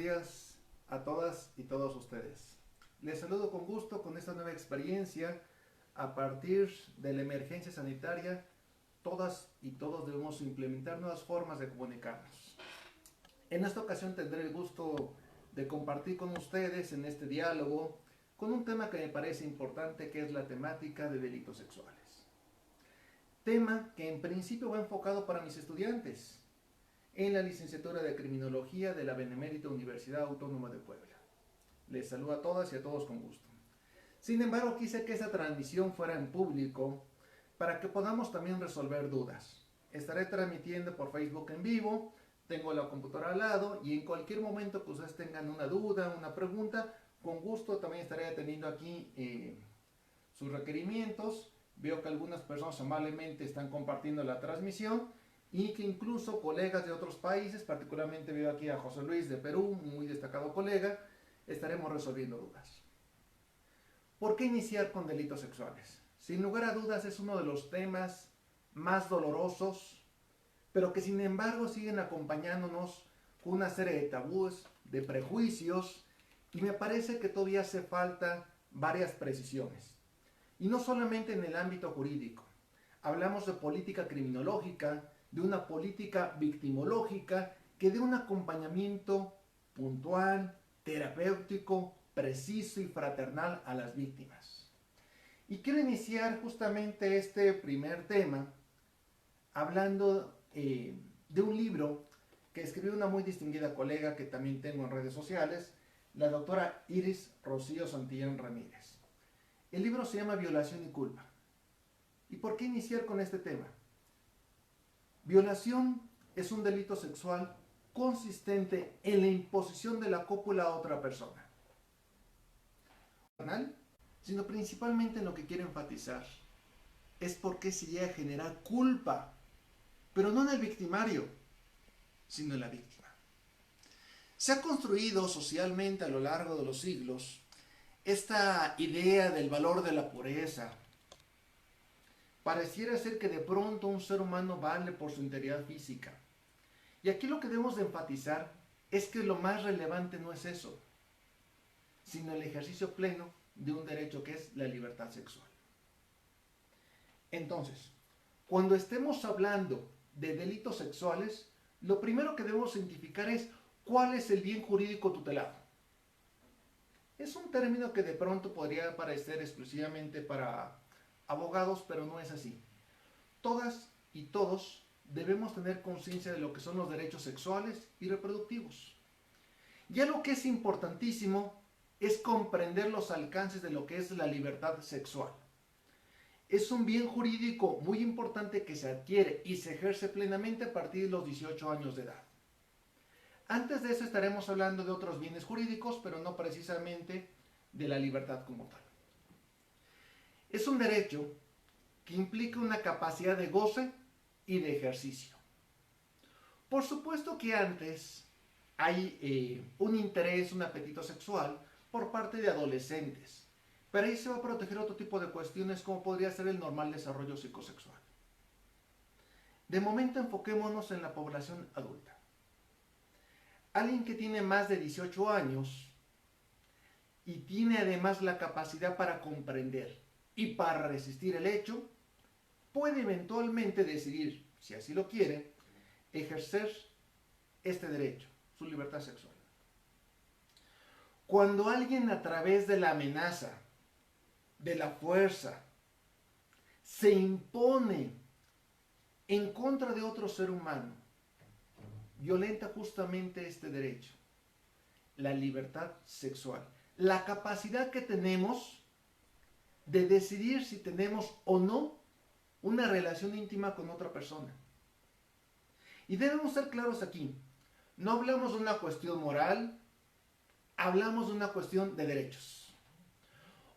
días a todas y todos ustedes. Les saludo con gusto con esta nueva experiencia. A partir de la emergencia sanitaria, todas y todos debemos implementar nuevas formas de comunicarnos. En esta ocasión tendré el gusto de compartir con ustedes en este diálogo con un tema que me parece importante, que es la temática de delitos sexuales. Tema que en principio va enfocado para mis estudiantes en la licenciatura de Criminología de la Benemérita Universidad Autónoma de Puebla. Les saludo a todas y a todos con gusto. Sin embargo, quise que esta transmisión fuera en público para que podamos también resolver dudas. Estaré transmitiendo por Facebook en vivo, tengo la computadora al lado y en cualquier momento que ustedes tengan una duda, una pregunta, con gusto también estaré atendiendo aquí sus requerimientos. Veo que algunas personas amablemente están compartiendo la transmisión y que incluso colegas de otros países, particularmente veo aquí a José Luis de Perú, un muy destacado colega, estaremos resolviendo dudas. ¿Por qué iniciar con delitos sexuales? Sin lugar a dudas es uno de los temas más dolorosos, pero que sin embargo siguen acompañándonos con una serie de tabúes, de prejuicios, y me parece que todavía hace falta varias precisiones. Y no solamente en el ámbito jurídico. Hablamos de política criminológica, de una política victimológica que dé un acompañamiento puntual, terapéutico, preciso y fraternal a las víctimas. Y quiero iniciar justamente este primer tema hablando de un libro que escribió una muy distinguida colega que también tengo en redes sociales, la doctora Iris Rocío Santillán Ramírez. El libro se llama Violación y culpa. ¿Y por qué iniciar con este tema? Violación es un delito sexual consistente en la imposición de la cópula a otra persona. Sino principalmente en lo que quiero enfatizar es por qué se llega a generar culpa, pero no en el victimario, sino en la víctima. Se ha construido socialmente a lo largo de los siglos esta idea del valor de la pureza. Pareciera ser que de pronto un ser humano vale por su integridad física. Y aquí lo que debemos de enfatizar es que lo más relevante no es eso, sino el ejercicio pleno de un derecho que es la libertad sexual. Entonces, cuando estemos hablando de delitos sexuales, lo primero que debemos identificar es cuál es el bien jurídico tutelado. Es un término que de pronto podría parecer exclusivamente para abogados, pero no es así. Todas y todos debemos tener conciencia de lo que son los derechos sexuales y reproductivos. Ya lo que es importantísimo es comprender los alcances de lo que es la libertad sexual. Es un bien jurídico muy importante que se adquiere y se ejerce plenamente a partir de los 18 años de edad. Antes de eso estaremos hablando de otros bienes jurídicos, pero no precisamente de la libertad como tal. Es un derecho que implica una capacidad de goce y de ejercicio. Por supuesto que antes hay un interés, un apetito sexual por parte de adolescentes, pero ahí se va a proteger otro tipo de cuestiones como podría ser el normal desarrollo psicosexual. De momento enfoquémonos en la población adulta. Alguien que tiene más de 18 años y tiene además la capacidad para comprender y para resistir el hecho, puede eventualmente decidir, si así lo quiere, ejercer este derecho, su libertad sexual. Cuando alguien a través de la amenaza, de la fuerza, se impone en contra de otro ser humano, violenta justamente este derecho, la libertad sexual, la capacidad que tenemos de decidir si tenemos o no una relación íntima con otra persona. Y debemos ser claros aquí, no hablamos de una cuestión moral, hablamos de una cuestión de derechos.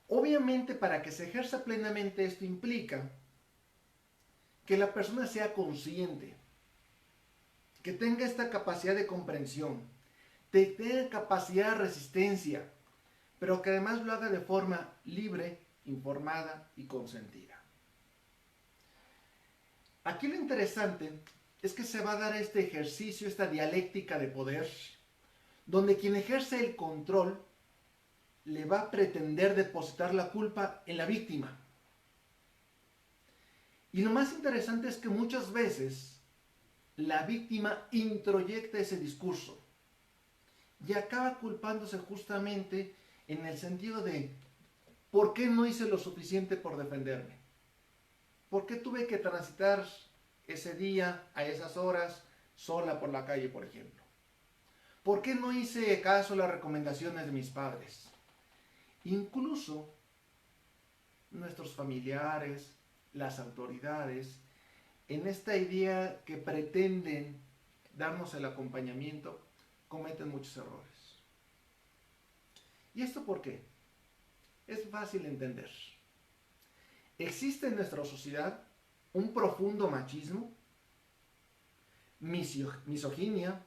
Obviamente, para que se ejerza plenamente esto implica que la persona sea consciente, que tenga esta capacidad de comprensión, que tenga capacidad de resistencia, pero que además lo haga de forma libre, informada y consentida. Aquí lo interesante es que se va a dar este ejercicio, esta dialéctica de poder, donde quien ejerce el control le va a pretender depositar la culpa en la víctima. Y lo más interesante es que muchas veces la víctima introyecta ese discurso y acaba culpándose justamente en el sentido de ¿por qué no hice lo suficiente por defenderme? ¿Por qué tuve que transitar ese día, a esas horas, sola por la calle, por ejemplo? ¿Por qué no hice caso a las recomendaciones de mis padres? Incluso nuestros familiares, las autoridades, en esta idea que pretenden darnos el acompañamiento, cometen muchos errores. ¿Y esto por qué? Es fácil entender. Existe en nuestra sociedad un profundo machismo, misoginia,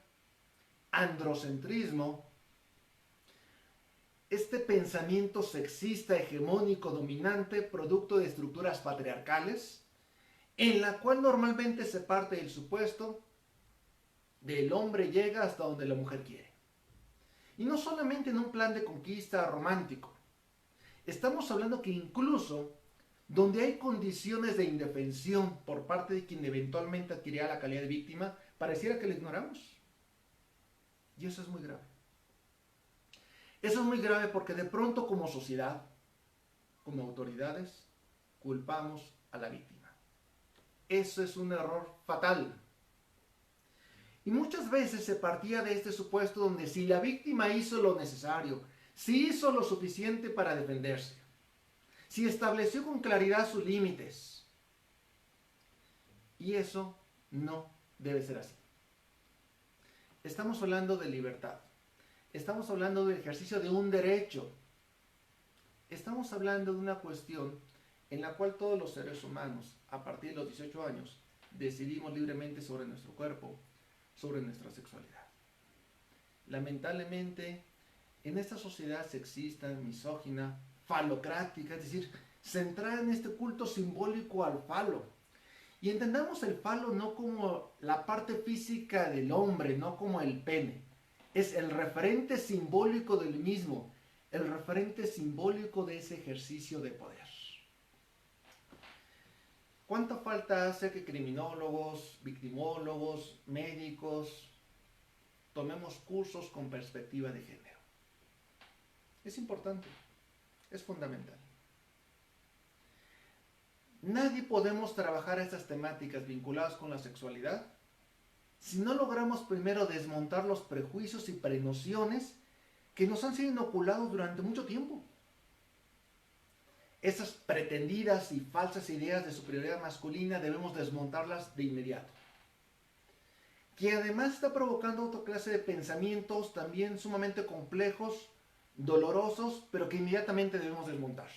androcentrismo, este pensamiento sexista, hegemónico, dominante, producto de estructuras patriarcales, en la cual normalmente se parte del supuesto del hombre llega hasta donde la mujer quiere. Y no solamente en un plan de conquista romántico. Estamos hablando que incluso donde hay condiciones de indefensión por parte de quien eventualmente adquirirá la calidad de víctima, pareciera que lo ignoramos. Y eso es muy grave. Eso es muy grave porque de pronto como sociedad, como autoridades, culpamos a la víctima. Eso es un error fatal. Y muchas veces se partía de este supuesto donde si la víctima hizo lo necesario, si hizo lo suficiente para defenderse, si estableció con claridad sus límites, y eso no debe ser así. Estamos hablando de libertad. Estamos hablando del ejercicio de un derecho. Estamos hablando de una cuestión en la cual todos los seres humanos, a partir de los 18 años, decidimos libremente sobre nuestro cuerpo, sobre nuestra sexualidad. Lamentablemente, en esta sociedad sexista, misógina, falocrática, es decir, centrada en este culto simbólico al falo. Y entendamos el falo no como la parte física del hombre, no como el pene. Es el referente simbólico del mismo, el referente simbólico de ese ejercicio de poder. ¿Cuánta falta hace que criminólogos, victimólogos, médicos tomemos cursos con perspectiva de género? Es importante, es fundamental. Nadie podemos trabajar estas temáticas vinculadas con la sexualidad si no logramos primero desmontar los prejuicios y prenociones que nos han sido inoculados durante mucho tiempo. Esas pretendidas y falsas ideas de superioridad masculina debemos desmontarlas de inmediato. Que además está provocando otra clase de pensamientos también sumamente complejos, dolorosos, pero que inmediatamente debemos desmontar.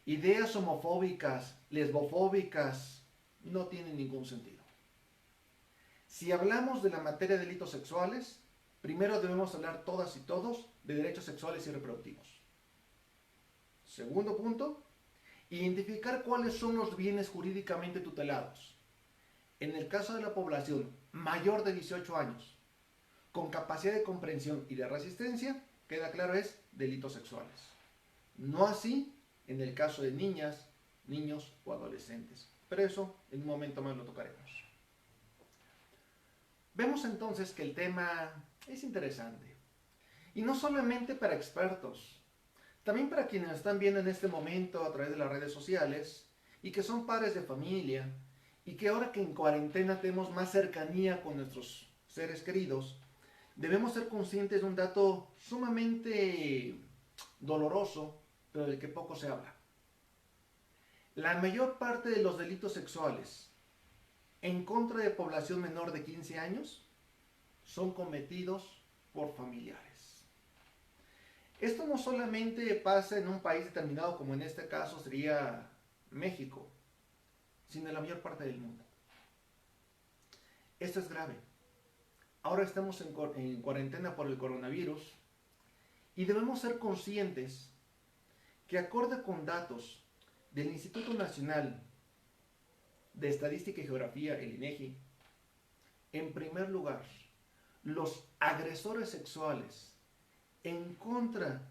Ideas homofóbicas, lesbofóbicas, no tienen ningún sentido. Si hablamos de la materia de delitos sexuales, primero debemos hablar todas y todos de derechos sexuales y reproductivos. Segundo punto, identificar cuáles son los bienes jurídicamente tutelados. En el caso de la población mayor de 18 años, con capacidad de comprensión y de resistencia, queda claro es delitos sexuales. No así en el caso de niñas, niños o adolescentes. Pero eso en un momento más lo tocaremos. Vemos entonces que el tema es interesante. Y no solamente para expertos, también para quienes están viendo en este momento a través de las redes sociales y que son padres de familia y que ahora que en cuarentena tenemos más cercanía con nuestros seres queridos, debemos ser conscientes de un dato sumamente doloroso, pero del que poco se habla. La mayor parte de los delitos sexuales en contra de población menor de 15 años son cometidos por familiares. Esto no solamente pasa en un país determinado, como en este caso sería México, sino en la mayor parte del mundo. Esto es grave. Ahora estamos en cuarentena por el coronavirus y debemos ser conscientes que acorde con datos del Instituto Nacional de Estadística y Geografía, el INEGI, en primer lugar, los agresores sexuales en contra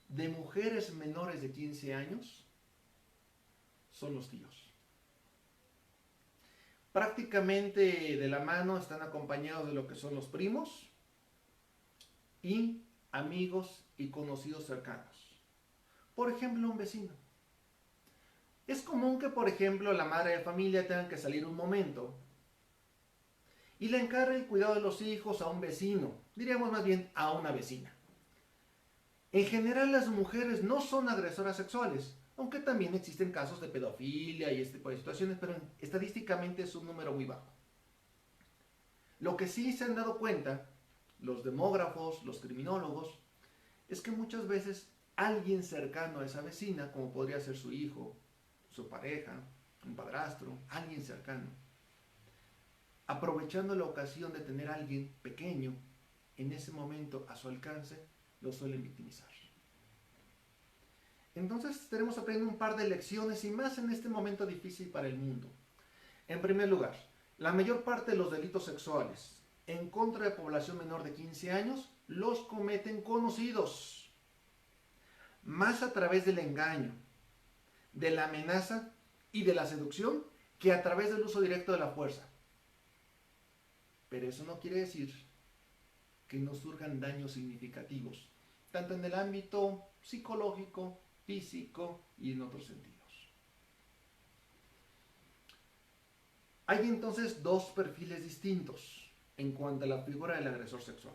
de mujeres menores de 15 años son los tíos. Prácticamente de la mano están acompañados de lo que son los primos y amigos y conocidos cercanos. Por ejemplo, un vecino. Es común que, por ejemplo, la madre de familia tenga que salir un momento y le encargue el cuidado de los hijos a un vecino, diríamos más bien a una vecina. En general, las mujeres no son agresoras sexuales, aunque también existen casos de pedofilia y este tipo de situaciones, pero estadísticamente es un número muy bajo. Lo que sí se han dado cuenta los demógrafos, los criminólogos, es que muchas veces alguien cercano a esa vecina, como podría ser su hijo, su pareja, un padrastro, alguien cercano, aprovechando la ocasión de tener a alguien pequeño en ese momento a su alcance, lo suelen victimizar. Entonces estaremos aprendiendo un par de lecciones y más en este momento difícil para el mundo. En primer lugar, la mayor parte de los delitos sexuales en contra de población menor de 15 años los cometen conocidos, más a través del engaño, de la amenaza y de la seducción que a través del uso directo de la fuerza. Pero eso no quiere decir que no surjan daños significativos, tanto en el ámbito psicológico, físico y en otros sentidos. Hay entonces dos perfiles distintos en cuanto a la figura del agresor sexual.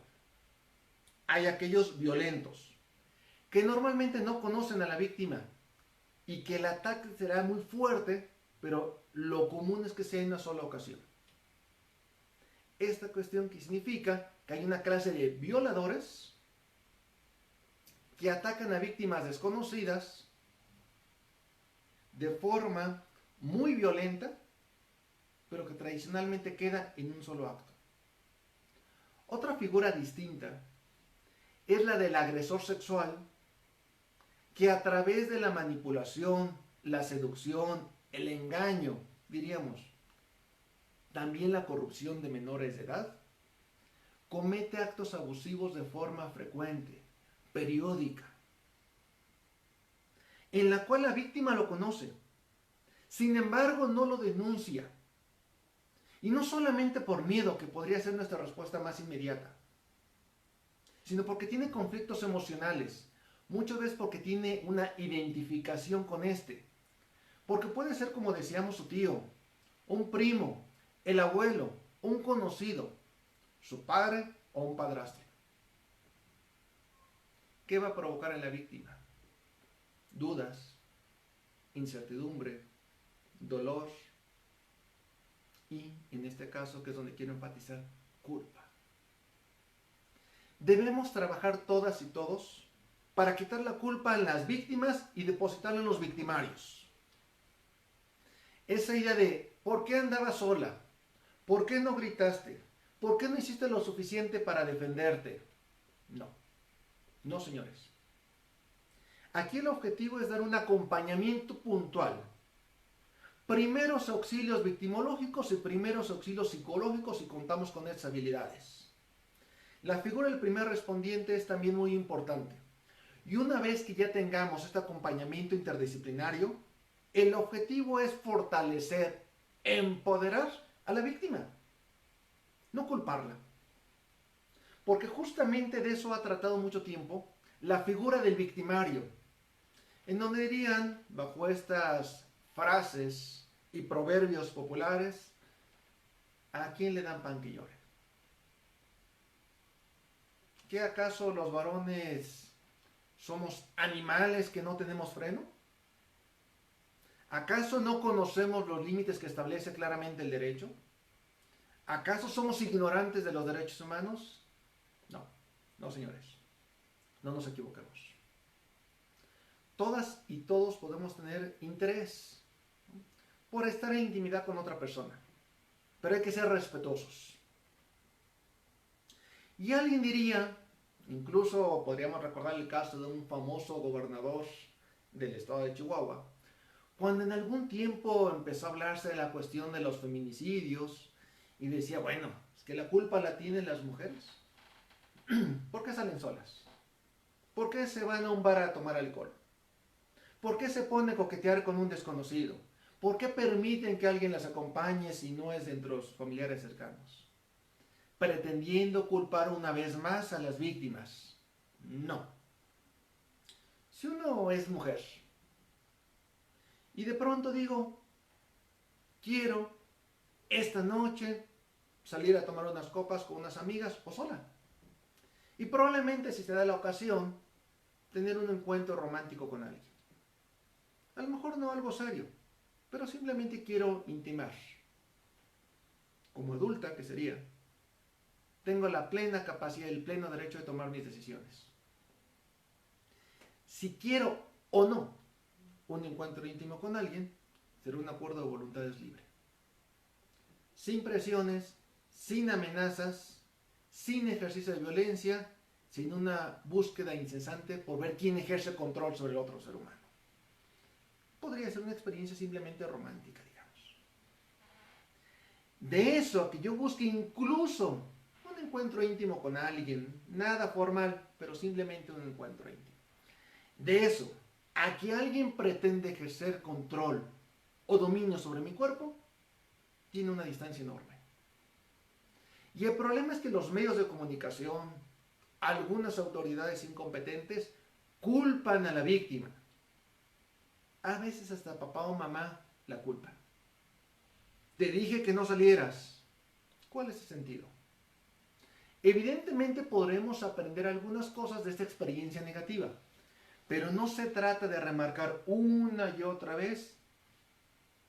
Hay aquellos violentos, que normalmente no conocen a la víctima y que el ataque será muy fuerte, pero lo común es que sea en una sola ocasión. Esta cuestión que significa que hay una clase de violadores que atacan a víctimas desconocidas de forma muy violenta, pero que tradicionalmente queda en un solo acto. Otra figura distinta es la del agresor sexual que a través de la manipulación, la seducción, el engaño, diríamos, también la corrupción de menores de edad, comete actos abusivos de forma frecuente, periódica, en la cual la víctima lo conoce, sin embargo no lo denuncia. Y no solamente por miedo, que podría ser nuestra respuesta más inmediata, sino porque tiene conflictos emocionales, muchas veces porque tiene una identificación con este. Porque puede ser, como decíamos, su tío, un primo, el abuelo, un conocido, su padre o un padrastro. ¿Qué va a provocar en la víctima? Dudas, incertidumbre, dolor y, en este caso, que es donde quiero enfatizar, culpa. Debemos trabajar todas y todos para quitar la culpa en las víctimas y depositarla en los victimarios. Esa idea de ¿por qué andabas sola? ¿Por qué no gritaste? ¿Por qué no hiciste lo suficiente para defenderte? No, no, señores. Aquí el objetivo es dar un acompañamiento puntual. Primeros auxilios victimológicos y primeros auxilios psicológicos si contamos con estas habilidades. La figura del primer respondiente es también muy importante. Y una vez que ya tengamos este acompañamiento interdisciplinario, el objetivo es fortalecer, empoderar a la víctima, no culparla. Porque justamente de eso ha tratado mucho tiempo la figura del victimario, en donde dirían, bajo estas frases y proverbios populares, ¿a quién le dan pan que llore? ¿Qué acaso los varones somos animales que no tenemos freno? ¿Acaso no conocemos los límites que establece claramente el derecho? ¿Acaso somos ignorantes de los derechos humanos? No, no, señores, no nos equivoquemos. Todas y todos podemos tener interés por estar en intimidad con otra persona, pero hay que ser respetuosos. Y alguien diría, incluso podríamos recordar el caso de un famoso gobernador del estado de Chihuahua, cuando en algún tiempo empezó a hablarse de la cuestión de los feminicidios y decía, bueno, que la culpa la tienen las mujeres? ¿Por qué salen solas? ¿Por qué se van a un bar a tomar alcohol? ¿Por qué se ponen a coquetear con un desconocido? ¿Por qué permiten que alguien las acompañe si no es de los familiares cercanos? Pretendiendo culpar una vez más a las víctimas. No. Si uno es mujer y de pronto digo, quiero esta noche salir a tomar unas copas con unas amigas o sola. Y probablemente si se da la ocasión, tener un encuentro romántico con alguien. A lo mejor no algo serio, pero simplemente quiero intimar. Como adulta, que sería, tengo la plena capacidad y el pleno derecho de tomar mis decisiones. Si quiero o no un encuentro íntimo con alguien, será un acuerdo de voluntades libre. Sin presiones, sin amenazas, sin ejercicio de violencia, sin una búsqueda incesante por ver quién ejerce control sobre el otro ser humano. Podría ser una experiencia simplemente romántica, digamos. De eso a que yo busque incluso un encuentro íntimo con alguien, nada formal, pero simplemente un encuentro íntimo. De eso a que alguien pretende ejercer control o dominio sobre mi cuerpo, tiene una distancia enorme. Y el problema es que los medios de comunicación, algunas autoridades incompetentes, culpan a la víctima. A veces hasta papá o mamá la culpan. Te dije que no salieras. ¿Cuál es el sentido? Evidentemente podremos aprender algunas cosas de esta experiencia negativa, pero no se trata de remarcar una y otra vez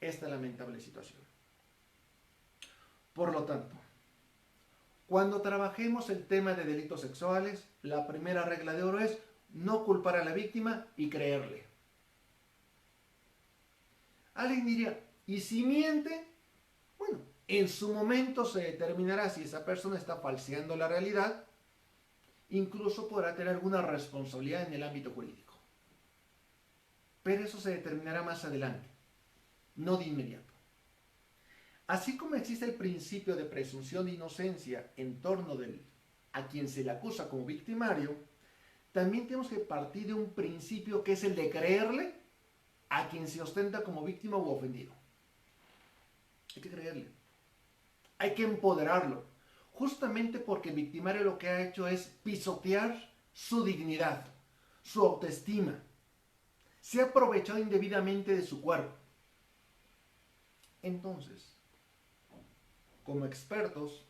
esta lamentable situación. Por lo tanto, cuando trabajemos el tema de delitos sexuales, la primera regla de oro es no culpar a la víctima y creerle. Alguien diría, ¿y si miente? Bueno, en su momento se determinará si esa persona está falseando la realidad, incluso podrá tener alguna responsabilidad en el ámbito jurídico. Pero eso se determinará más adelante, no de inmediato. Así como existe el principio de presunción de inocencia en torno a quien se le acusa como victimario, también tenemos que partir de un principio que es el de creerle a quien se ostenta como víctima u ofendido. Hay que creerle. Hay que empoderarlo. Justamente porque el victimario lo que ha hecho es pisotear su dignidad, su autoestima. Se ha aprovechado indebidamente de su cuerpo. Entonces, como expertos,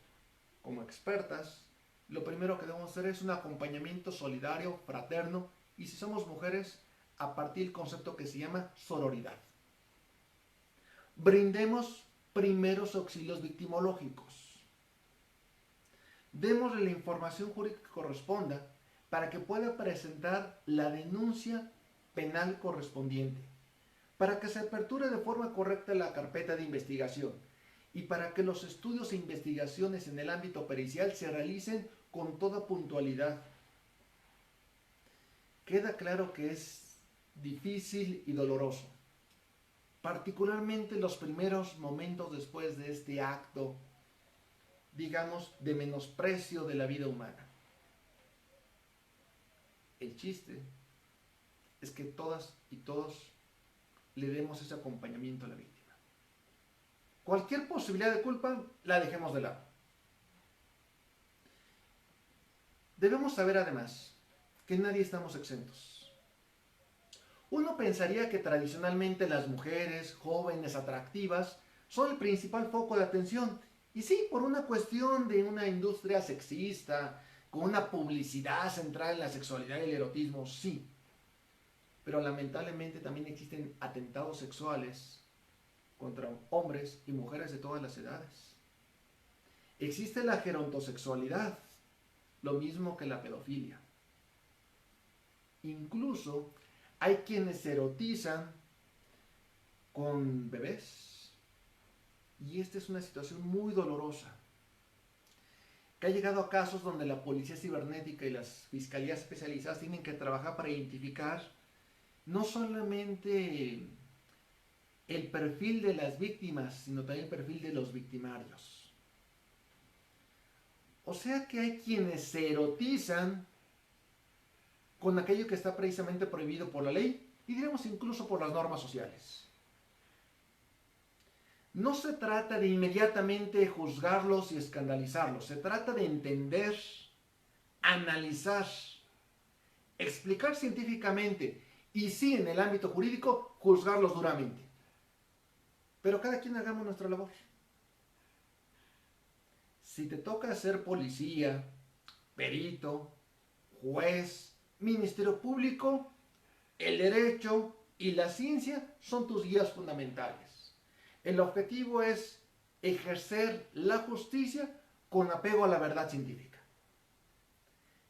como expertas, lo primero que debemos hacer es un acompañamiento solidario, fraterno, y si somos mujeres, a partir del concepto que se llama sororidad. Brindemos primeros auxilios victimológicos. Démosle la información jurídica que corresponda para que pueda presentar la denuncia penal correspondiente, para que se aperture de forma correcta la carpeta de investigación y para que los estudios e investigaciones en el ámbito pericial se realicen con toda puntualidad. Queda claro que es difícil y doloroso, particularmente los primeros momentos después de este acto, digamos, de menosprecio de la vida humana. El chiste es que todas y todos le demos ese acompañamiento a la víctima. Cualquier posibilidad de culpa la dejemos de lado. Debemos saber además que nadie estamos exentos. Uno pensaría que tradicionalmente las mujeres, jóvenes, atractivas, son el principal foco de atención. Y sí, por una cuestión de una industria sexista, con una publicidad centrada en la sexualidad y el erotismo, sí. Pero lamentablemente también existen atentados sexuales contra hombres y mujeres de todas las edades. Existe la gerontosexualidad, lo mismo que la pedofilia. Incluso hay quienes se erotizan con bebés. Y esta es una situación muy dolorosa, que ha llegado a casos donde la policía cibernética y las fiscalías especializadas tienen que trabajar para identificar no solamente el perfil de las víctimas, sino también el perfil de los victimarios. O sea que hay quienes se erotizan con aquello que está precisamente prohibido por la ley y diríamos incluso por las normas sociales. No se trata de inmediatamente juzgarlos y escandalizarlos, se trata de entender, analizar, explicar científicamente y sí en el ámbito jurídico juzgarlos duramente. Pero cada quien hagamos nuestra labor. Si te toca ser policía, perito, juez, ministerio público, el derecho y la ciencia son tus guías fundamentales. El objetivo es ejercer la justicia con apego a la verdad científica.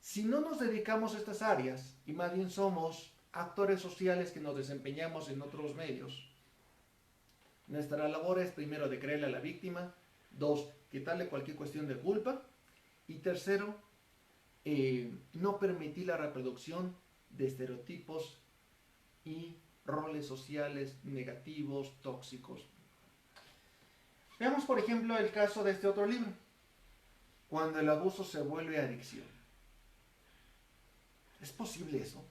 Si no nos dedicamos a estas áreas y más bien somos actores sociales que nos desempeñamos en otros medios, nuestra labor es primero de creerle a la víctima, dos, quitarle cualquier cuestión de culpa y tercero, no permitir la reproducción de estereotipos y roles sociales negativos, tóxicos. Veamos por ejemplo el caso de este otro libro, cuando el abuso se vuelve adicción. ¿Es posible eso?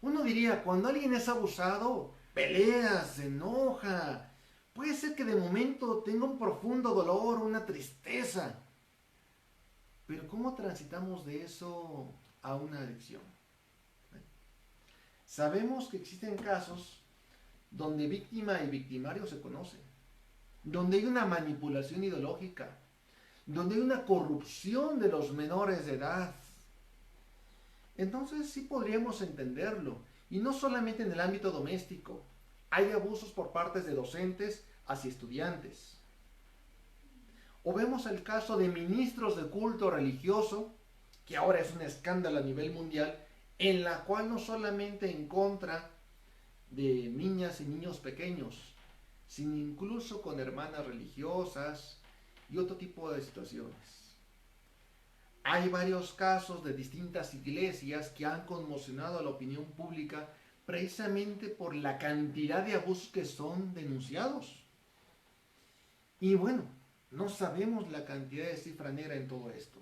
Uno diría, cuando alguien es abusado, pelea, se enoja. Puede ser que de momento tenga un profundo dolor, una tristeza. Pero ¿cómo transitamos de eso a una adicción? Sabemos que existen casos donde víctima y victimario se conocen, donde hay una manipulación ideológica, donde hay una corrupción de los menores de edad. Entonces sí podríamos entenderlo, y no solamente en el ámbito doméstico. Hay abusos por parte de docentes hacia estudiantes. O vemos el caso de ministros de culto religioso, que ahora es un escándalo a nivel mundial, en la cual no solamente en contra de niñas y niños pequeños, sino incluso con hermanas religiosas y otro tipo de situaciones. Hay varios casos de distintas iglesias que han conmocionado a la opinión pública precisamente por la cantidad de abusos que son denunciados. Y bueno, no sabemos la cantidad de cifra negra en todo esto.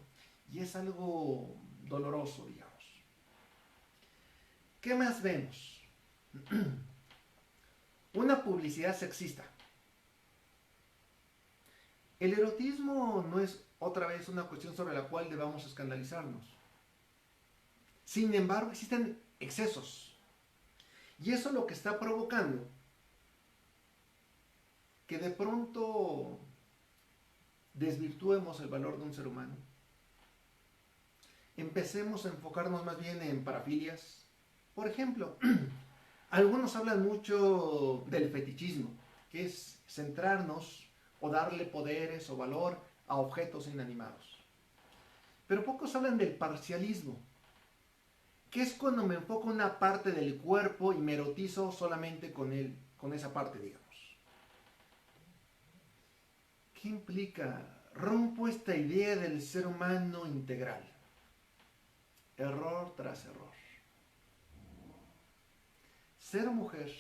Y es algo doloroso, digamos. ¿Qué más vemos? Una publicidad sexista. El erotismo no es otra vez una cuestión sobre la cual debamos escandalizarnos. Sin embargo, existen excesos. Y eso es lo que está provocando que de pronto desvirtuemos el valor de un ser humano. Empecemos a enfocarnos más bien en parafilias. Por ejemplo, algunos hablan mucho del fetichismo, que es centrarnos o darle poderes o valor a objetos inanimados. Pero pocos hablan del parcialismo, que es cuando me enfoco una parte del cuerpo y me erotizo solamente con esa parte, digamos. ¿Qué implica? Rompo esta idea del ser humano integral. Error tras error. Ser mujer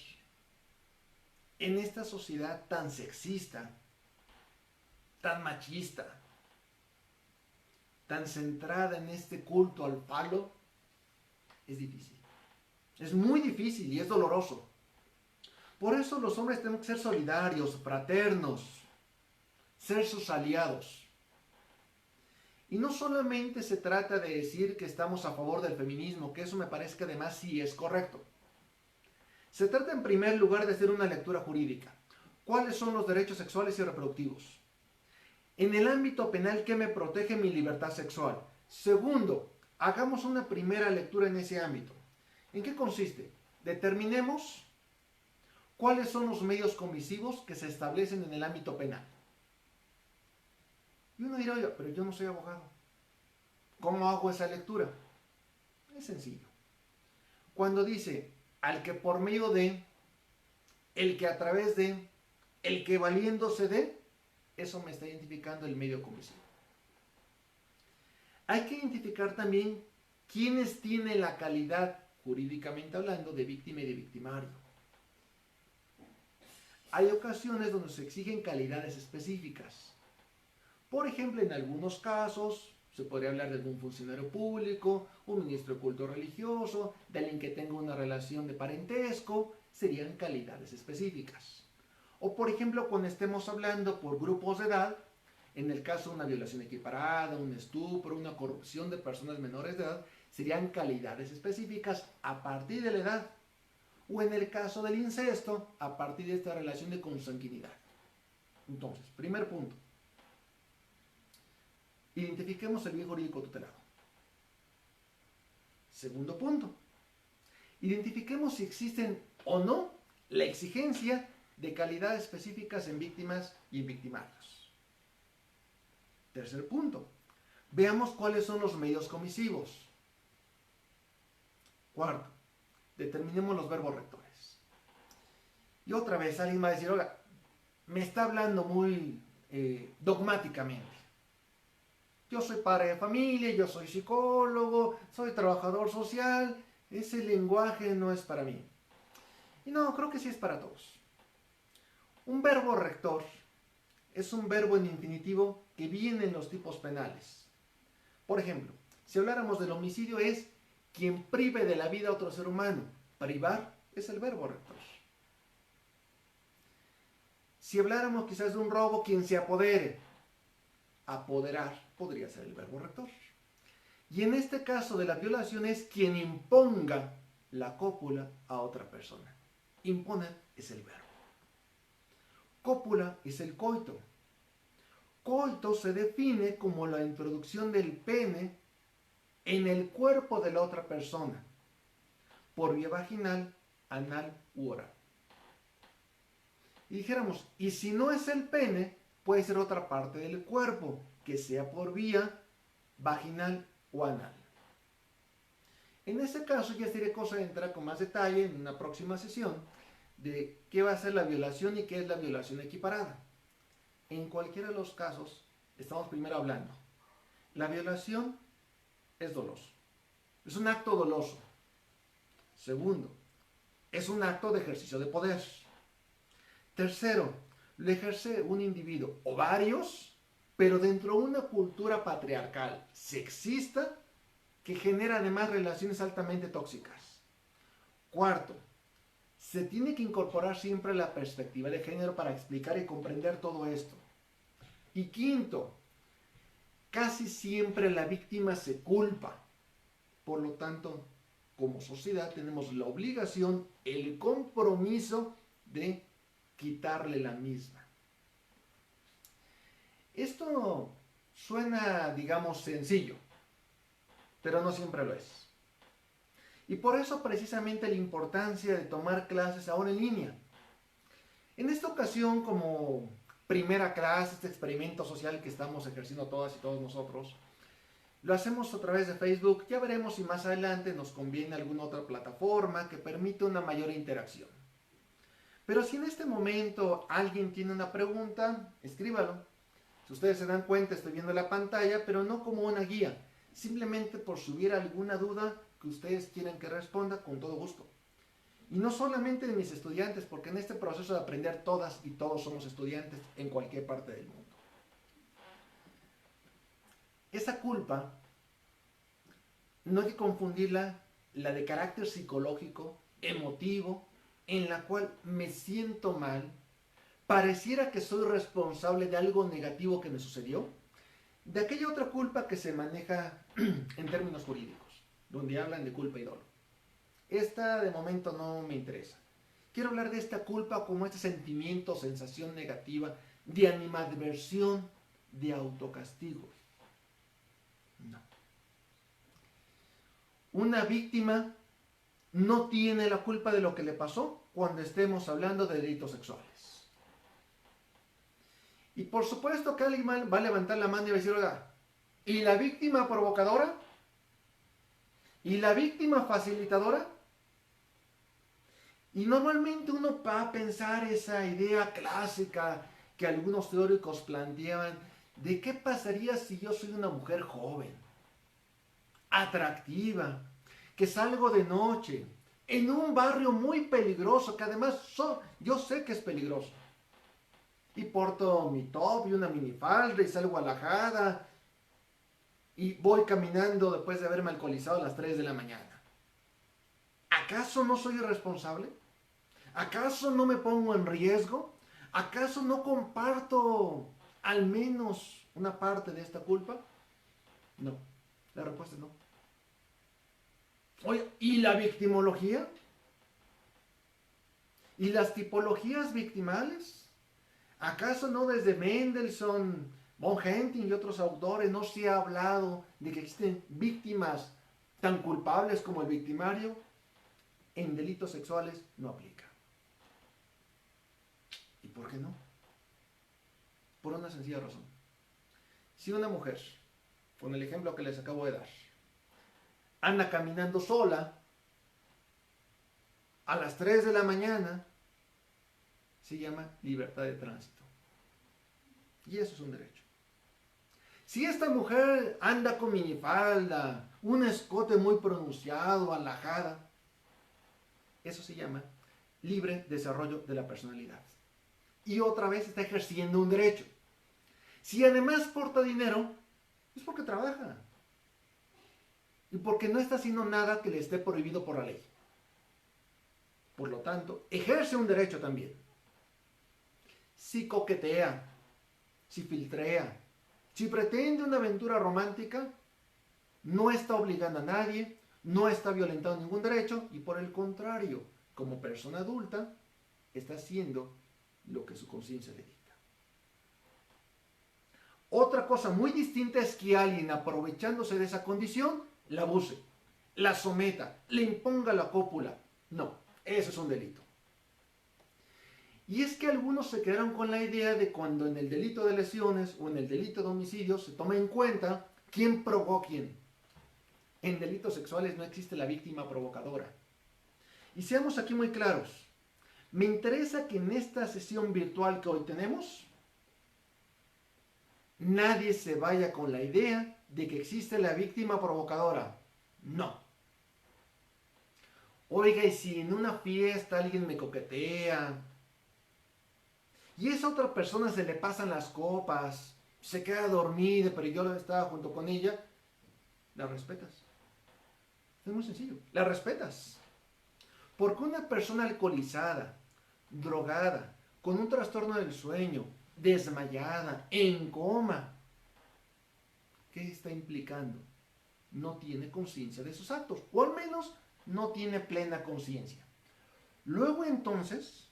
en esta sociedad tan sexista, tan machista, tan centrada en este culto al falo, es difícil. Es muy difícil y es doloroso. Por eso los hombres tenemos que ser solidarios, fraternos, ser sus aliados. Y no solamente se trata de decir que estamos a favor del feminismo, que eso me parece que además sí es correcto. Se trata en primer lugar de hacer una lectura jurídica. ¿Cuáles son los derechos sexuales y reproductivos? En el ámbito penal, ¿qué me protege mi libertad sexual? Segundo, hagamos una primera lectura en ese ámbito. ¿En qué consiste? Determinemos cuáles son los medios comisivos que se establecen en el ámbito penal. Y uno dirá, oye, pero yo no soy abogado. ¿Cómo hago esa lectura? Es sencillo. Cuando dice, al que por medio de, el que a través de, el que valiéndose de, eso me está identificando el medio comisivo. Hay que identificar también quiénes tienen la calidad, jurídicamente hablando, de víctima y de victimario. Hay ocasiones donde se exigen calidades específicas. Por ejemplo, en algunos casos se podría hablar de algún funcionario público, un ministro de culto religioso, de alguien que tenga una relación de parentesco, serían calidades específicas. O por ejemplo, cuando estemos hablando por grupos de edad, en el caso de una violación equiparada, un estupro, una corrupción de personas menores de edad, serían calidades específicas a partir de la edad. O en el caso del incesto, a partir de esta relación de consanguinidad. Entonces, primer punto. Identifiquemos el bien jurídico tutelado. Segundo punto. Identifiquemos si existen o no la exigencia de calidades específicas en víctimas y en victimarios. Tercer punto. Veamos cuáles son los medios comisivos. Cuarto. Determinemos los verbos rectores. Y otra vez alguien va a decir, oiga, me está hablando muy dogmáticamente. Yo soy padre de familia, yo soy psicólogo, soy trabajador social, ese lenguaje no es para mí. Y no, creo que sí es para todos. Un verbo rector es un verbo en infinitivo que viene en los tipos penales. Por ejemplo, si habláramos del homicidio es quien prive de la vida a otro ser humano. Privar es el verbo rector. Si habláramos quizás de un robo, quien se apodere. Apoderar podría ser el verbo rector. Y en este caso de la violación es quien imponga la cópula a otra persona. Imponer es el verbo. Cópula es el coito. Coito se define como la introducción del pene en el cuerpo de la otra persona, por vía vaginal, anal u oral. Y dijéramos, y si no es el pene, puede ser otra parte del cuerpo, que sea por vía vaginal o anal. En ese caso ya sería cosa de entrar con más detalle en una próxima sesión de qué va a ser la violación y qué es la violación equiparada. En cualquiera de los casos, estamos primero hablando. La violación es doloso. Es un acto doloso. Segundo, es un acto de ejercicio de poder. Tercero, lo ejerce un individuo o varios, pero dentro de una cultura patriarcal sexista que genera además relaciones altamente tóxicas. Cuarto, se tiene que incorporar siempre la perspectiva de género para explicar y comprender todo esto. Y quinto, casi siempre la víctima se culpa. Por lo tanto, como sociedad tenemos la obligación, el compromiso de quitarle la misma. Esto suena, digamos, sencillo, pero no siempre lo es. Y por eso precisamente la importancia de tomar clases ahora en línea. En esta ocasión, como primera clase, este experimento social que estamos ejerciendo todas y todos nosotros, lo hacemos a través de Facebook. Ya veremos si más adelante nos conviene alguna otra plataforma que permita una mayor interacción. Pero si en este momento alguien tiene una pregunta, escríbalo. Si ustedes se dan cuenta, estoy viendo la pantalla, pero no como una guía. Simplemente por si hubiera alguna duda que ustedes quieran que responda, con todo gusto. Y no solamente de mis estudiantes, porque en este proceso de aprender todas y todos somos estudiantes en cualquier parte del mundo. Esa culpa no hay que confundirla, la de carácter psicológico, emotivo, en la cual me siento mal, pareciera que soy responsable de algo negativo que me sucedió, de aquella otra culpa que se maneja en términos jurídicos, donde hablan de culpa y dolo. Esta de momento no me interesa. Quiero hablar de esta culpa como este sentimiento, sensación negativa, de animadversión, de autocastigo. No. Una víctima no tiene la culpa de lo que le pasó cuando estemos hablando de delitos sexuales. Y por supuesto que alguien va a levantar la mano y va a decir, oiga, ¿y la víctima provocadora? ¿Y la víctima facilitadora? Y normalmente uno va a pensar esa idea clásica que algunos teóricos planteaban de qué pasaría si yo soy una mujer joven, atractiva, que salgo de noche, en un barrio muy peligroso, que además yo sé que es peligroso. y porto mi top y una minifalda y salgo a la jada y voy caminando después de haberme alcoholizado a las 3 de la mañana. ¿Acaso no soy irresponsable? ¿Acaso no me pongo en riesgo? ¿Acaso no comparto al menos una parte de esta culpa? No, la respuesta es no. Oye, ¿y la victimología? ¿Y las tipologías victimales? ¿Acaso no desde Mendelssohn, von Henting y otros autores no se ha hablado de que existen víctimas tan culpables como el victimario? En delitos sexuales no aplica. ¿Y por qué no? Por una sencilla razón. Si una mujer, con el ejemplo que les acabo de dar, anda caminando sola a las 3 de la mañana, se llama libertad de tránsito. Y eso es un derecho. Si esta mujer anda con minifalda, un escote muy pronunciado, alajada, eso se llama libre desarrollo de la personalidad. Y otra vez está ejerciendo un derecho. Si además porta dinero, es porque trabaja. Y porque no está haciendo nada que le esté prohibido por la ley. Por lo tanto, ejerce un derecho también. Si coquetea, si filtrea, si pretende una aventura romántica, no está obligando a nadie, no está violentando ningún derecho y por el contrario, como persona adulta, está haciendo lo que su conciencia le dicta. Otra cosa muy distinta es que alguien, aprovechándose de esa condición, la abuse, la someta, le imponga la cópula. No, eso es un delito. Y es que algunos se quedaron con la idea de cuando en el delito de lesiones o en el delito de homicidio se toma en cuenta quién provocó a quién. En delitos sexuales no existe la víctima provocadora. Y seamos aquí muy claros. Me interesa que en esta sesión virtual que hoy tenemos, nadie se vaya con la idea de que existe la víctima provocadora. No. Oiga, y si en una fiesta alguien me coquetea y esa otra persona se le pasan las copas, se queda dormida, pero yo estaba junto con ella, la respetas. Es muy sencillo, la respetas. Porque una persona alcoholizada, drogada, con un trastorno del sueño, desmayada, en coma, ¿qué está implicando? No tiene conciencia de sus actos, o al menos no tiene plena conciencia. Luego entonces,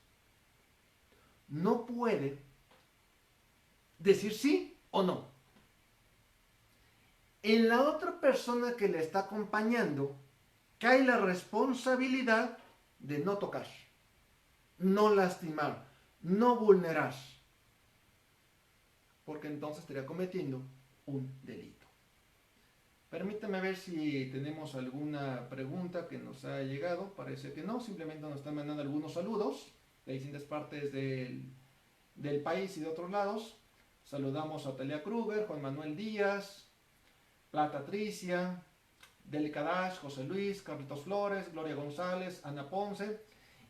no puede decir sí o no. En la otra persona que le está acompañando cae la responsabilidad de no tocar, no lastimar, no vulnerar, porque entonces estaría cometiendo un delito. Permítame ver si tenemos alguna pregunta que nos ha llegado. Parece que no, simplemente nos están mandando algunos saludos de distintas partes del país y de otros lados. Saludamos a Talia Kruger, Juan Manuel Díaz, Plata Tricia, Delicadash, José Luis, Carlitos Flores, Gloria González, Ana Ponce.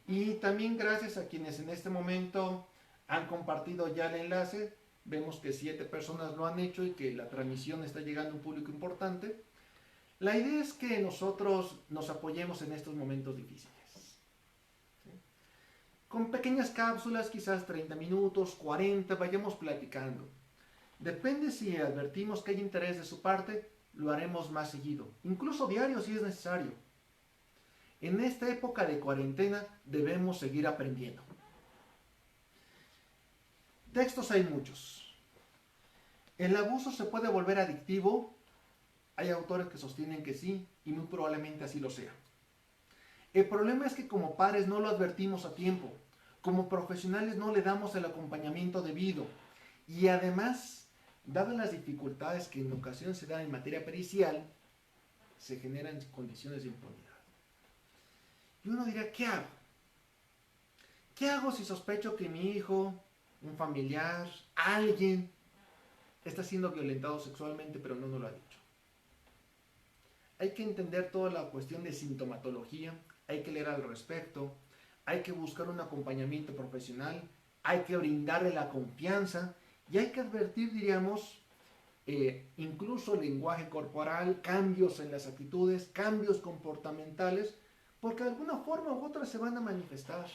Y también gracias a quienes en este momento han compartido ya el enlace. Vemos que 7 personas lo han hecho y que la transmisión está llegando a un público importante. La idea es que nosotros nos apoyemos en estos momentos difíciles. ¿Sí? Con pequeñas cápsulas, quizás 30 minutos, 40, vayamos platicando. Depende si advertimos que hay interés de su parte, lo haremos más seguido, incluso diario si es necesario. En esta época de cuarentena debemos seguir aprendiendo. Textos hay muchos. ¿El abuso se puede volver adictivo? Hay autores que sostienen que sí, y muy probablemente así lo sea. El problema es que como padres no lo advertimos a tiempo, como profesionales no le damos el acompañamiento debido, y además, dadas las dificultades que en ocasiones se dan en materia pericial, se generan condiciones de impunidad. Y uno dirá, ¿qué hago? ¿Qué hago si sospecho que mi hijo, un familiar, alguien, está siendo violentado sexualmente pero no nos lo ha dicho? Hay que entender toda la cuestión de sintomatología, hay que leer al respecto, hay que buscar un acompañamiento profesional hay que brindarle la confianza y hay que advertir, diríamos, incluso lenguaje corporal, cambios en las actitudes, cambios comportamentales, porque de alguna forma u otra se van a manifestar.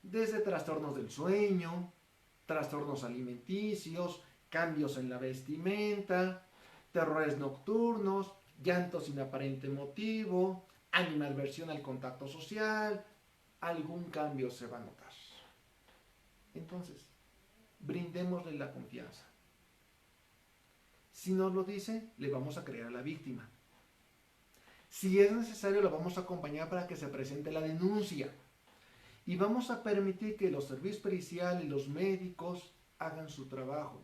Desde trastornos del sueño, trastornos alimenticios, cambios en la vestimenta, terrores nocturnos, llanto sin aparente motivo, animadversión al contacto social, algún cambio se va a notar. Entonces, brindémosle la confianza. Si nos lo dice, le vamos a creer a la víctima. Si es necesario, lo vamos a acompañar para que se presente la denuncia. Y vamos a permitir que los servicios periciales y los médicos hagan su trabajo.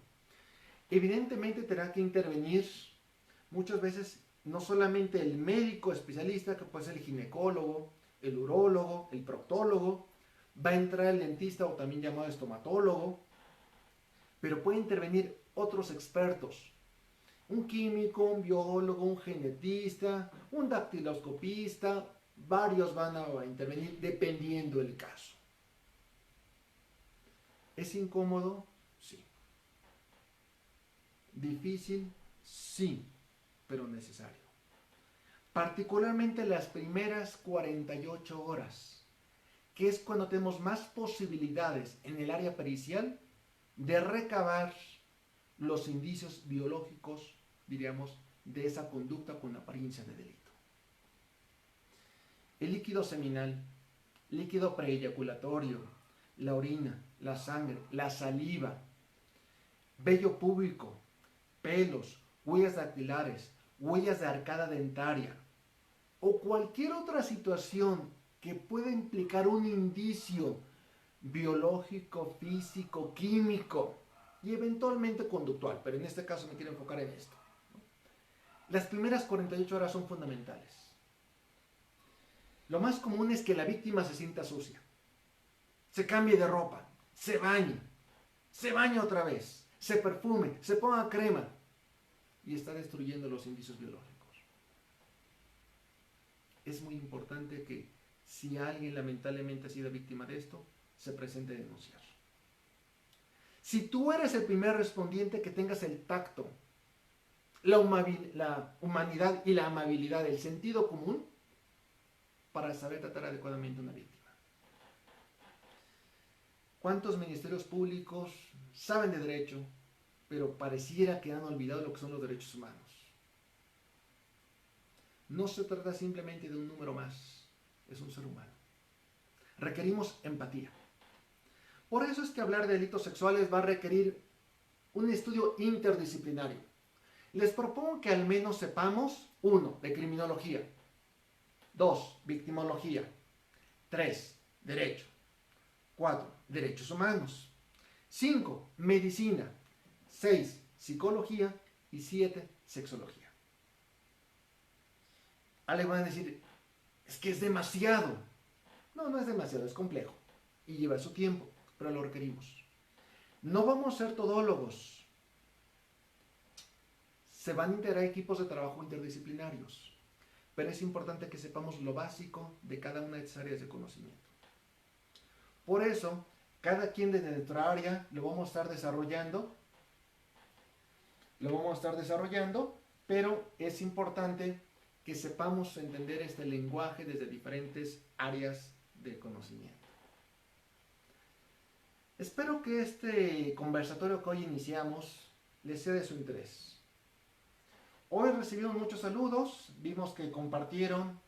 Evidentemente tendrá que intervenir muchas veces no solamente el médico especialista, que puede ser el ginecólogo, el urólogo, el proctólogo, va a entrar el dentista o también llamado estomatólogo, pero puede intervenir otros expertos, un químico, un biólogo, un genetista, un dactiloscopista, varios van a intervenir dependiendo del caso. ¿Es incómodo? Sí. ¿Difícil? Sí, pero necesario. Particularmente las primeras 48 horas, que es cuando tenemos más posibilidades en el área pericial de recabar los indicios biológicos, diríamos, de esa conducta con apariencia de delito. El líquido seminal, líquido preeyaculatorio, la orina, la sangre, la saliva, vello púbico, pelos, huellas dactilares, huellas de arcada dentaria o cualquier otra situación que pueda implicar un indicio biológico, físico, químico y eventualmente conductual, pero en este caso me quiero enfocar en esto. Las primeras 48 horas son fundamentales. Lo más común es que la víctima se sienta sucia, se cambie de ropa, se bañe otra vez, se perfume, se ponga crema y está destruyendo los indicios biológicos. Es muy importante que si alguien lamentablemente ha sido víctima de esto, se presente a denunciar. Si tú eres el primer respondiente, que tengas el tacto, la humanidad y la amabilidad, el sentido común para saber tratar adecuadamente a una víctima. ¿Cuántos ministerios públicos saben de derecho, pero pareciera que han olvidado lo que son los derechos humanos? No se trata simplemente de un número más, es un ser humano. Requerimos empatía. Por eso es que hablar de delitos sexuales va a requerir un estudio interdisciplinario. Les propongo que al menos sepamos 1. De criminología, 2. Victimología, 3. Derecho, 4. Derechos humanos, 5. Medicina, 6. Psicología y 7. Sexología. Ahora le van a decir, es que es demasiado. No, no es demasiado, es complejo y lleva su tiempo, pero lo requerimos. No vamos a ser todólogos. Se van a integrar equipos de trabajo interdisciplinarios, pero es importante que sepamos lo básico de cada una de esas áreas de conocimiento. Por eso, cada quien desde nuestra área lo vamos a estar desarrollando, pero es importante que sepamos entender este lenguaje desde diferentes áreas de conocimiento. Espero que este conversatorio que hoy iniciamos les sea de su interés. Hoy recibimos muchos saludos, vimos que compartieron,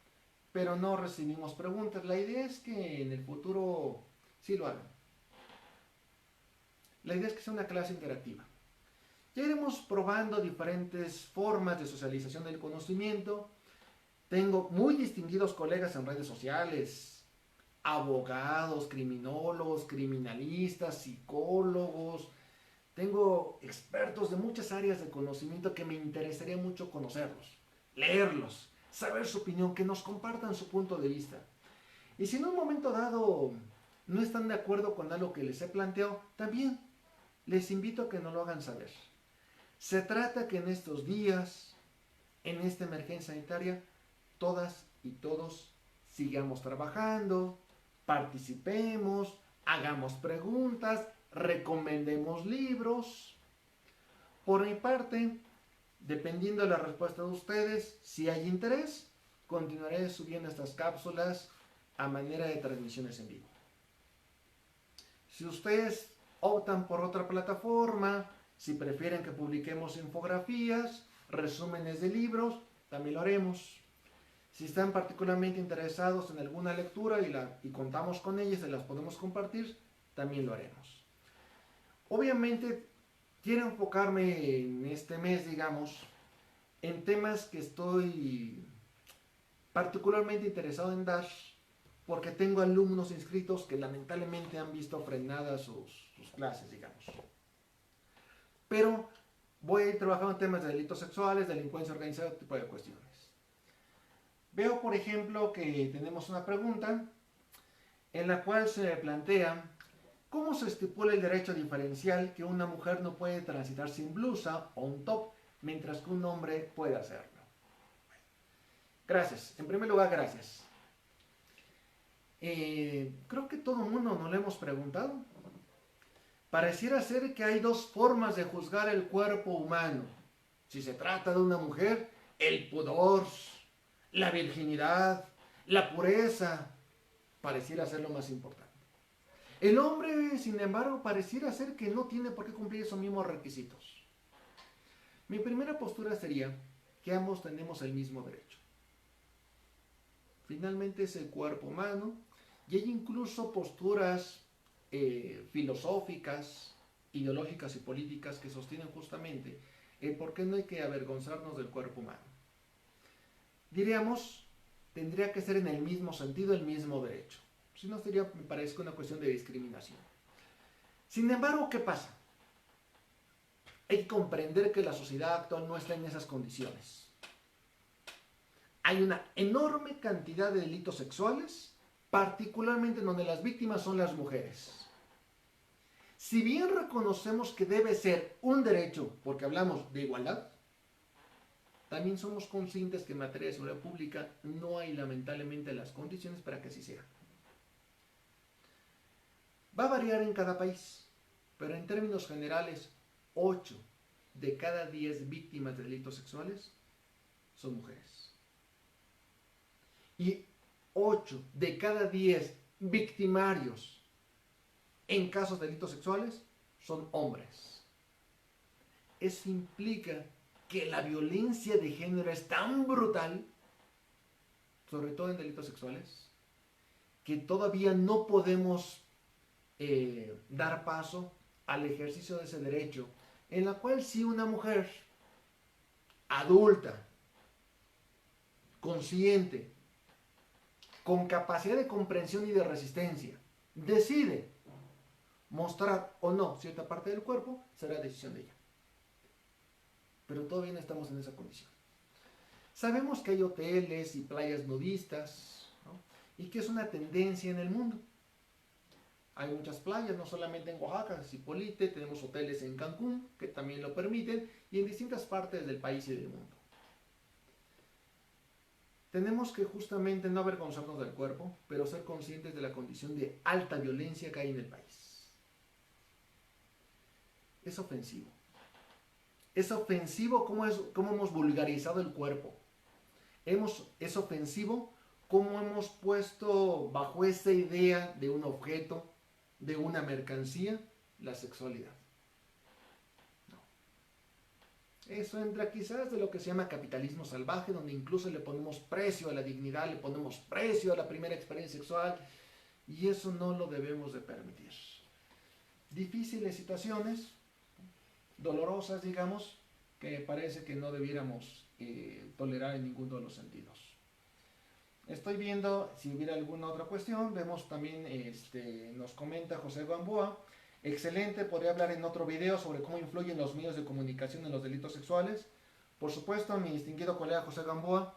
pero no recibimos preguntas. La idea es que en el futuro sí lo hagan. La idea es que sea una clase interactiva. Ya iremos probando diferentes formas de socialización del conocimiento. Tengo muy distinguidos colegas en redes sociales, abogados, criminólogos, criminalistas, psicólogos. Tengo expertos de muchas áreas de conocimiento que me interesaría mucho conocerlos, leerlos, saber su opinión, que nos compartan su punto de vista. Y si en un momento dado no están de acuerdo con algo que les he planteado, también les invito a que nos lo hagan saber. Se trata que en estos días, en esta emergencia sanitaria, todas y todos sigamos trabajando, participemos, hagamos preguntas, recomendemos libros. Por mi parte, dependiendo de la respuesta de ustedes, si hay interés, continuaré subiendo estas cápsulas a manera de transmisiones en vivo. Si ustedes optan por otra plataforma, si prefieren que publiquemos infografías, resúmenes de libros, también lo haremos. Si están particularmente interesados en alguna lectura y contamos con ellas y las podemos compartir, también lo haremos. Obviamente, quiero enfocarme en este mes, digamos, en temas que estoy particularmente interesado en dar, porque tengo alumnos inscritos que lamentablemente han visto frenadas sus clases, digamos. Pero voy a ir trabajando en temas de delitos sexuales, delincuencia organizada, tipo de cuestiones. Veo, por ejemplo, que tenemos una pregunta en la cual se plantea cómo se estipula el derecho diferencial que una mujer no puede transitar sin blusa o un top, mientras que un hombre puede hacerlo. Gracias. En primer lugar, gracias. Creo que todo el mundo nos lo hemos preguntado. Pareciera ser que hay dos formas de juzgar el cuerpo humano. Si se trata de una mujer, el pudor, la virginidad, la pureza, pareciera ser lo más importante. El hombre, sin embargo, pareciera ser que no tiene por qué cumplir esos mismos requisitos. Mi primera postura sería que ambos tenemos el mismo derecho. Finalmente es el cuerpo humano y hay incluso posturas filosóficas, ideológicas y políticas que sostienen justamente el por qué no hay que avergonzarnos del cuerpo humano. Diríamos, tendría que ser en el mismo sentido, el mismo derecho. Si no, sería, me parece, una cuestión de discriminación. Sin embargo, ¿qué pasa? Hay que comprender que la sociedad actual no está en esas condiciones. Hay una enorme cantidad de delitos sexuales, particularmente en donde las víctimas son las mujeres. Si bien reconocemos que debe ser un derecho, porque hablamos de igualdad, también somos conscientes que en materia de seguridad pública no hay lamentablemente las condiciones para que así sea. Va a variar en cada país, pero en términos generales, 8 de cada 10 víctimas de delitos sexuales son mujeres. Y 8 de cada 10 victimarios en casos de delitos sexuales son hombres. Eso implica que la violencia de género es tan brutal, sobre todo en delitos sexuales, que todavía no podemos dar paso al ejercicio de ese derecho, en la cual si una mujer adulta, consciente, con capacidad de comprensión y de resistencia, decide mostrar o no cierta parte del cuerpo, será decisión de ella. Pero todavía no estamos en esa condición. Sabemos que hay hoteles y playas nudistas, ¿no? Y que es una tendencia en el mundo. Hay muchas playas, no solamente en Oaxaca, Zipolite, tenemos hoteles en Cancún que también lo permiten y en distintas partes del país y del mundo. Tenemos que justamente no avergonzarnos del cuerpo, pero ser conscientes de la condición de alta violencia que hay en el país. Es ofensivo. Es ofensivo cómo hemos vulgarizado el cuerpo. Es ofensivo cómo hemos puesto bajo esa idea de un objeto, de una mercancía, la sexualidad. No. Eso entra quizás de lo que se llama capitalismo salvaje, donde incluso le ponemos precio a la dignidad, le ponemos precio a la primera experiencia sexual, y eso no lo debemos de permitir. Difíciles situaciones, dolorosas, digamos, que parece que no debiéramos tolerar en ninguno de los sentidos. Estoy viendo si hubiera alguna otra cuestión. Vemos también, nos comenta José Gamboa. Excelente, podría hablar en otro video sobre cómo influyen los medios de comunicación en los delitos sexuales. Por supuesto, mi distinguido colega José Gamboa,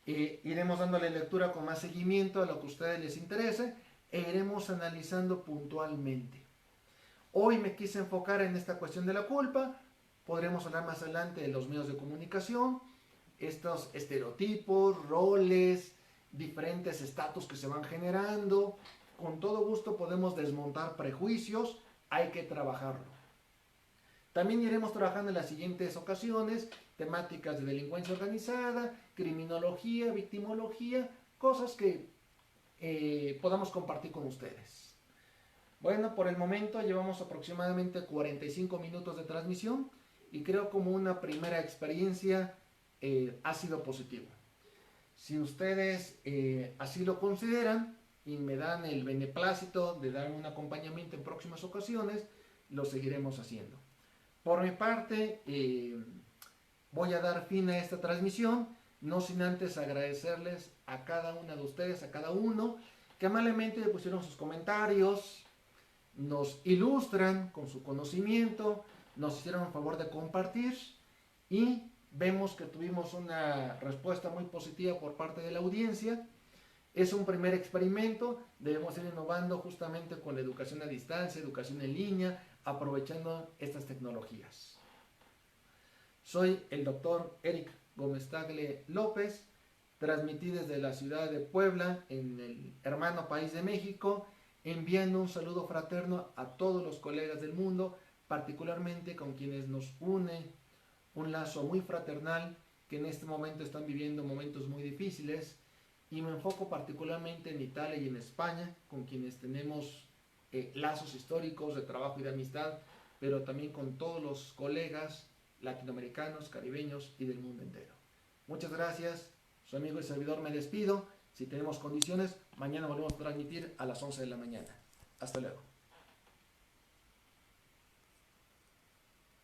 iremos dándole lectura con más seguimiento a lo que a ustedes les interese e iremos analizando puntualmente. Hoy me quise enfocar en esta cuestión de la culpa. Podremos hablar más adelante de los medios de comunicación, estos estereotipos, roles, diferentes estatus que se van generando, con todo gusto podemos desmontar prejuicios, hay que trabajarlo. También iremos trabajando en las siguientes ocasiones temáticas de delincuencia organizada, criminología, victimología, cosas que podamos compartir con ustedes. Bueno, por el momento llevamos aproximadamente 45 minutos de transmisión y creo como una primera experiencia ha sido positiva. Si ustedes así lo consideran y me dan el beneplácito de darme un acompañamiento en próximas ocasiones, lo seguiremos haciendo. Por mi parte, voy a dar fin a esta transmisión, no sin antes agradecerles a cada una de ustedes, a cada uno, que amablemente le pusieron sus comentarios, nos ilustran con su conocimiento, nos hicieron el favor de compartir y vemos que tuvimos una respuesta muy positiva por parte de la audiencia. Es un primer experimento, debemos ir innovando justamente con la educación a distancia, educación en línea, aprovechando estas tecnologías. Soy el doctor Eric Gómez Tagle López, transmití desde la ciudad de Puebla, en el hermano país de México, enviando un saludo fraterno a todos los colegas del mundo, particularmente con quienes nos une un lazo muy fraternal, que en este momento están viviendo momentos muy difíciles, y me enfoco particularmente en Italia y en España, con quienes tenemos lazos históricos de trabajo y de amistad, pero también con todos los colegas latinoamericanos, caribeños y del mundo entero. Muchas gracias, su amigo y servidor me despido. Si tenemos condiciones, mañana volvemos a transmitir a las 11 de la mañana. Hasta luego.